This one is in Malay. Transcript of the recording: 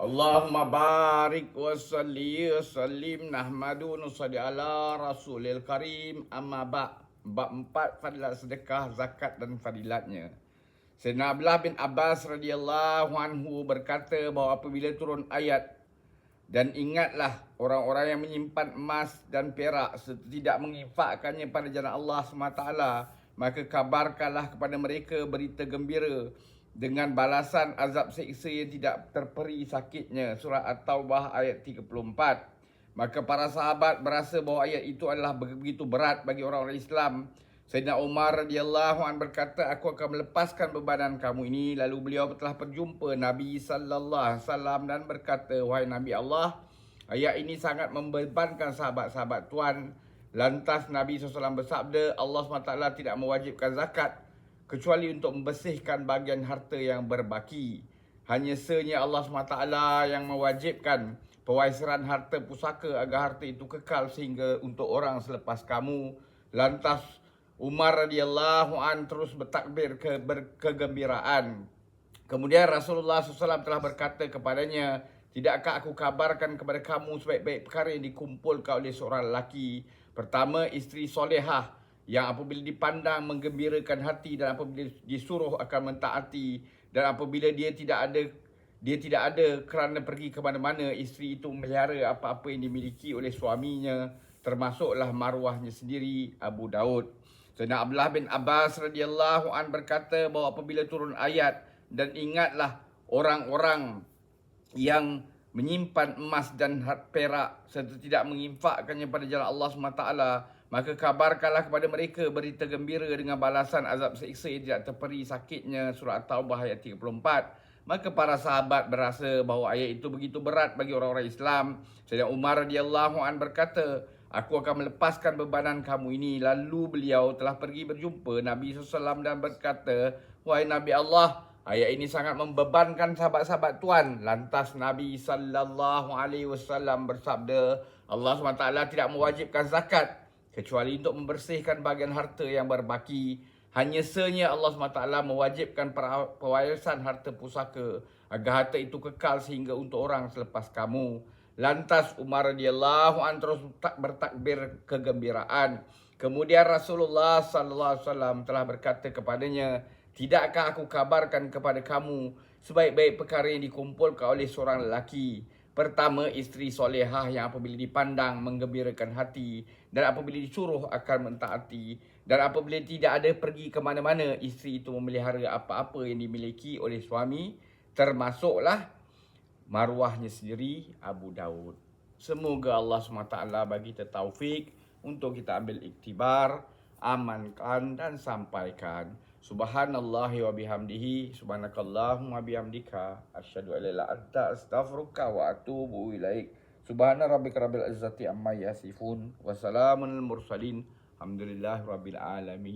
Allahumma barik wa salli wa sallim nahmadu nusalli ala rasulil karim amma bab 4 fadilat sedekah, zakat dan fadilatnya. Sayyidina Abdullah bin Abbas radhiyallahu anhu berkata bahawa apabila turun ayat dan ingatlah orang-orang yang menyimpan emas dan perak serta tidak menginfakkannya pada jalan Allah SWT, maka kabarkanlah kepada mereka berita gembira dengan balasan azab seksa yang tidak terperi sakitnya. Surah At-Taubah ayat 34. Maka para sahabat berasa bahawa ayat itu adalah begitu berat bagi orang-orang Islam. Sayyidina Umar radhiyallahu anhu berkata, aku akan melepaskan bebanan kamu ini. Lalu beliau telah berjumpa Nabi sallallahu alaihi wasallam dan berkata, wahai Nabi Allah, ayat ini sangat membebankan sahabat-sahabat Tuan. Lantas Nabi SAW bersabda, Allah SWT tidak mewajibkan zakat kecuali untuk membersihkan bahagian harta yang berbaki. Hanya senya Allah SWT yang mewajibkan pewaisaran harta pusaka agar harta itu kekal sehingga untuk orang selepas kamu. Lantas Umar radhiyallahu an terus bertakbir kegembiraan. Kemudian Rasulullah SAW telah berkata kepadanya, tidakkah aku kabarkan kepada kamu sebaik-baik perkara yang dikumpulkan oleh seorang lelaki? Pertama, isteri solehah yang apabila dipandang menggembirakan hati dan apabila disuruh akan mentaati, dan apabila dia tidak ada kerana pergi ke mana-mana, isteri itu memelihara apa-apa yang dimiliki oleh suaminya, termasuklah maruahnya sendiri. Abu Daud. Sayyidina Abdullah bin Abbas radhiyallahu an berkata bahawa apabila turun ayat dan ingatlah orang-orang yang menyimpan emas dan perak serta tidak menginfakkannya pada jalan Allah SWT, maka kabarkanlah kepada mereka berita gembira dengan balasan azab seksa yang tidak terperi sakitnya. Surah At-Taubah ayat 34. Maka para sahabat berasa bahawa ayat itu begitu berat bagi orang-orang Islam. Sayyidina Umar radhiyallahu an berkata, aku akan melepaskan bebanan kamu ini. Lalu beliau telah pergi berjumpa Nabi SAW dan berkata, wahai Nabi Allah, ayat ini sangat membebankan sahabat-sahabat Tuan. Lantas Nabi SAW bersabda, Allah SWT tidak mewajibkan zakat kecuali untuk membersihkan bahagian harta yang berbaki. Hanya senya Allah SWT mewajibkan pewarisan harta pusaka agar harta itu kekal sehingga untuk orang selepas kamu. Lantas Umar radhiyallahu an terus bertakbir kegembiraan. Kemudian Rasulullah SAW telah berkata kepadanya, tidakkah aku kabarkan kepada kamu sebaik-baik perkara yang dikumpulkan oleh seorang lelaki? Pertama, isteri solehah yang apabila dipandang menggembirakan hati dan apabila disuruh akan mentaati, dan apabila tidak ada pergi ke mana-mana, isteri itu memelihara apa-apa yang dimiliki oleh suami, termasuklah maruahnya sendiri. Abu Daud. Semoga Allah SWT bagi kita taufik untuk kita ambil iktibar, amankan dan sampaikan. Subhanallahi wa bihamdihi, subhanakallahumma bihamdika, asyhadu an la ilaha illa anta, astaghfiruka wa atubu ilaik. Subhana rabbika rabbil izzati amma yasifun, wa salamun al mursalin, alhamdulillahi rabbil alamin.